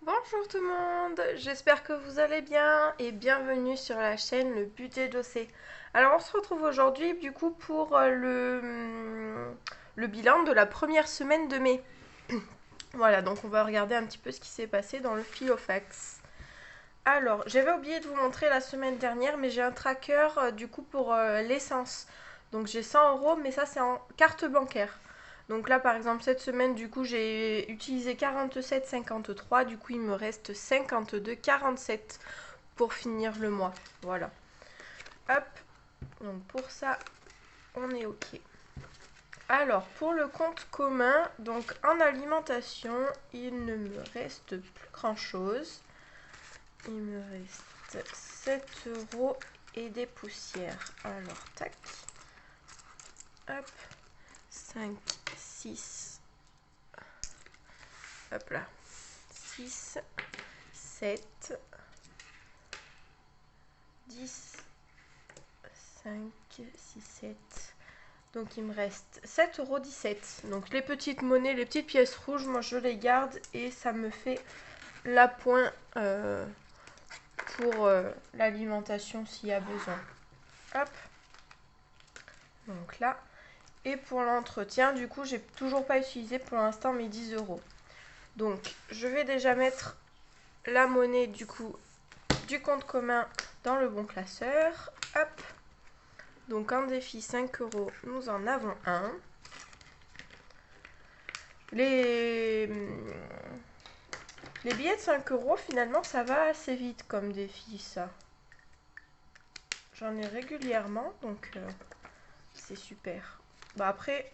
Bonjour tout le monde, j'espère que vous allez bien et bienvenue sur la chaîne Le Budget Dossé. Alors on se retrouve aujourd'hui du coup pour le bilan de la première semaine de mai. Voilà, donc on va regarder un petit peu ce qui s'est passé dans le Filofax. Alors, j'avais oublié de vous montrer la semaine dernière, mais j'ai un tracker du coup pour l'essence. Donc j'ai 100 euros, mais ça c'est en carte bancaire. Donc là, par exemple, cette semaine, du coup, j'ai utilisé 47,53. Du coup, il me reste 52,47 pour finir le mois. Voilà. Hop. Donc pour ça, on est OK. Alors, pour le compte commun, donc en alimentation, il ne me reste plus grand-chose. Il me reste 7 euros et des poussières. Alors, tac. Hop. 5, 6. Hop là. 6, 7, 10, 5, 6, 7. Donc il me reste 7,17 €. Donc les petites monnaies, les petites pièces rouges, moi je les garde et ça me fait l'appoint pour l'alimentation s'il y a besoin. Hop. Donc là. Et pour l'entretien, du coup, j'ai toujours pas utilisé pour l'instant mes 10 euros. Donc je vais déjà mettre la monnaie du coup du compte commun dans le bon classeur. Hop. Donc en défi 5 euros, nous en avons un. Les, les billets de 5 euros, finalement, ça va assez vite comme défi, ça. J'en ai régulièrement, donc c'est super. Bah après,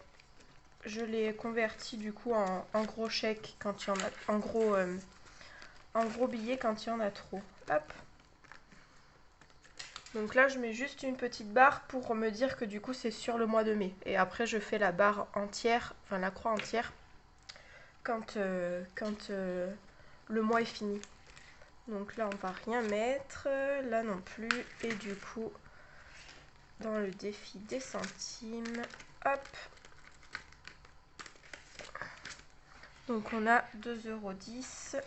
je l'ai converti du coup en gros chèque quand il y en a, en gros billet quand il y en a trop. Hop. Donc là, je mets juste une petite barre pour me dire que du coup, c'est sur le mois de mai. Et après, je fais la barre entière, enfin la croix entière, quand le mois est fini. Donc là, on va rien mettre, là non plus. Et du coup, dans le défi des centimes, hop. Donc on a 2,10 €.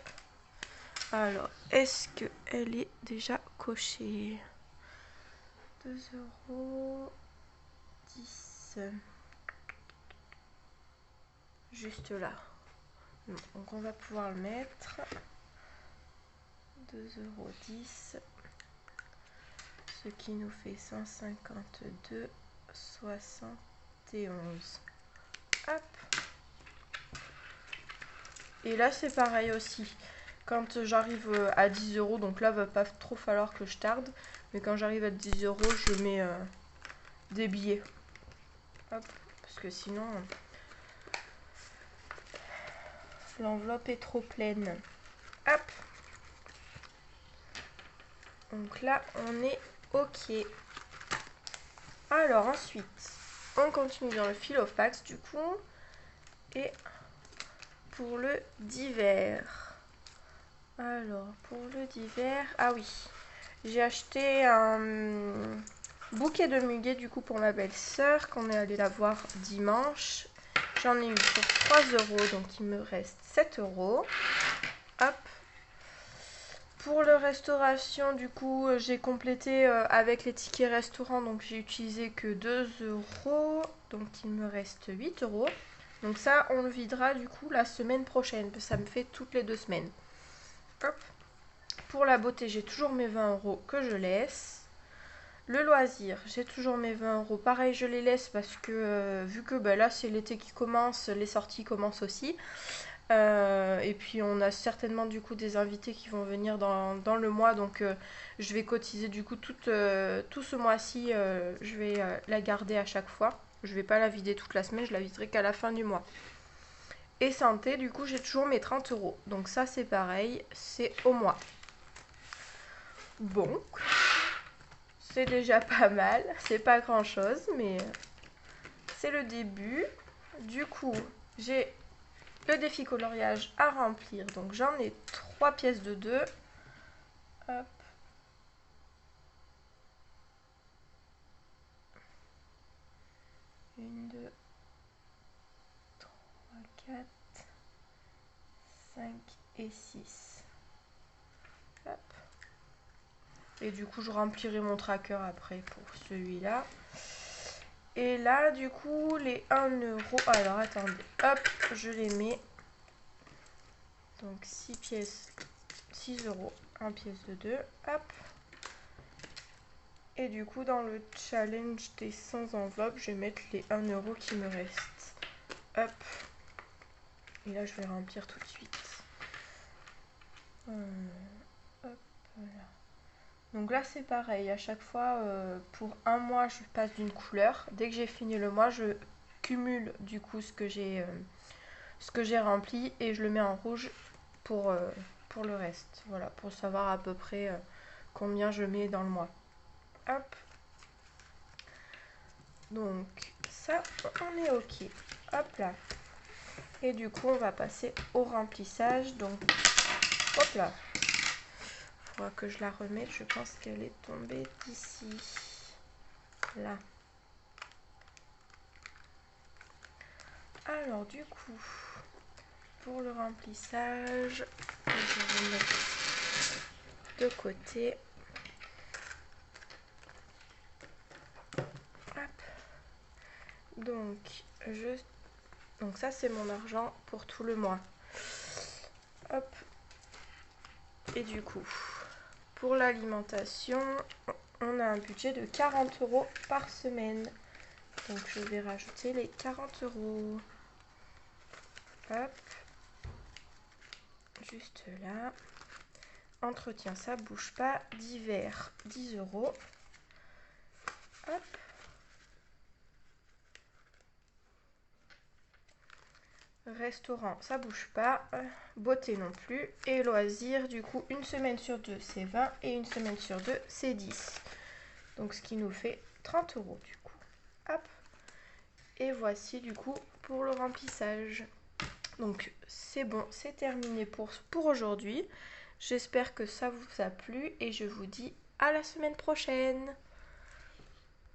Alors, est-ce qu'elle est déjà cochée? 2,10 €. Juste là. Donc on va pouvoir le mettre. 2,10 €. Ce qui nous fait 152,71 €. Hop. Et là c'est pareil aussi. Quand j'arrive à 10 euros, donc là va pas trop falloir que je tarde. Mais quand j'arrive à 10 euros, je mets des billets. Hop. Parce que sinon, l'enveloppe est trop pleine. Hop. Donc là, on est OK. Alors ensuite, on continue dans le Filofax du coup. Et pour le divers. Alors, pour le divers, ah oui, j'ai acheté un bouquet de muguet du coup pour ma belle-sœur qu'on est allé la voir dimanche. J'en ai eu pour 3 euros, donc il me reste 7 euros. Hop. Pour le restauration, du coup, j'ai complété avec les tickets restaurant, donc j'ai utilisé que 2 euros, donc il me reste 8 euros. Donc ça, on le videra du coup la semaine prochaine, parce que ça me fait toutes les 2 semaines. Hop. Pour la beauté, j'ai toujours mes 20 euros que je laisse. Le loisir, j'ai toujours mes 20 euros. Pareil, je les laisse parce que vu que là, c'est l'été qui commence, les sorties commencent aussi. Et puis on a certainement du coup des invités qui vont venir dans le mois, donc je vais cotiser du coup tout ce mois-ci, je vais la garder à chaque fois. Je vais pas la vider toute la semaine, je la viderai qu'à la fin du mois. Et santé, du coup j'ai toujours mes 30 euros. Donc ça c'est pareil, c'est au mois. Bon, c'est déjà pas mal, c'est pas grand chose, mais c'est le début. Du coup, j'ai le défi coloriage à remplir. Donc j'en ai 3 pièces de 2. Hop. Une, 2, 3, 4, 5 et 6. Et du coup, je remplirai mon tracker après pour celui-là. Et là, du coup, les 1 euro. Alors, attendez. Hop, je les mets. Donc, 6 pièces, 6 euros. 1 pièce de 2. Hop. Et du coup, dans le challenge des 100 enveloppes, je vais mettre les 1 euro qui me restent. Hop. Et là, je vais remplir tout de suite. Hop, voilà. Donc là, c'est pareil. À chaque fois, pour un mois, je passe d'une couleur. Dès que j'ai fini le mois, je cumule du coup ce que j'ai rempli et je le mets en rouge pour le reste. Voilà, pour savoir à peu près combien je mets dans le mois. Hop. Donc ça, on est ok. Hop là. Et du coup, on va passer au remplissage. Donc, hop là. Il faudra que je la remette. Je pense qu'elle est tombée d'ici. Là. Alors, du coup, pour le remplissage, je vais mettre de côté. Hop. Donc ça, c'est mon argent pour tout le mois. Hop. Et du coup, pour l'alimentation, on a un budget de 40 euros par semaine. Donc je vais rajouter les 40 euros. Hop. Juste là. Entretien, ça bouge pas. D'hiver, 10 euros. Hop. Restaurant, ça bouge pas. Beauté non plus. Et loisirs, du coup, une semaine sur 2, c'est 20. Et une semaine sur 2, c'est 10. Donc, ce qui nous fait 30 euros, du coup. Hop. Et voici, du coup, pour le remplissage. Donc, c'est bon, c'est terminé pour aujourd'hui. J'espère que ça vous a plu. Et je vous dis à la semaine prochaine.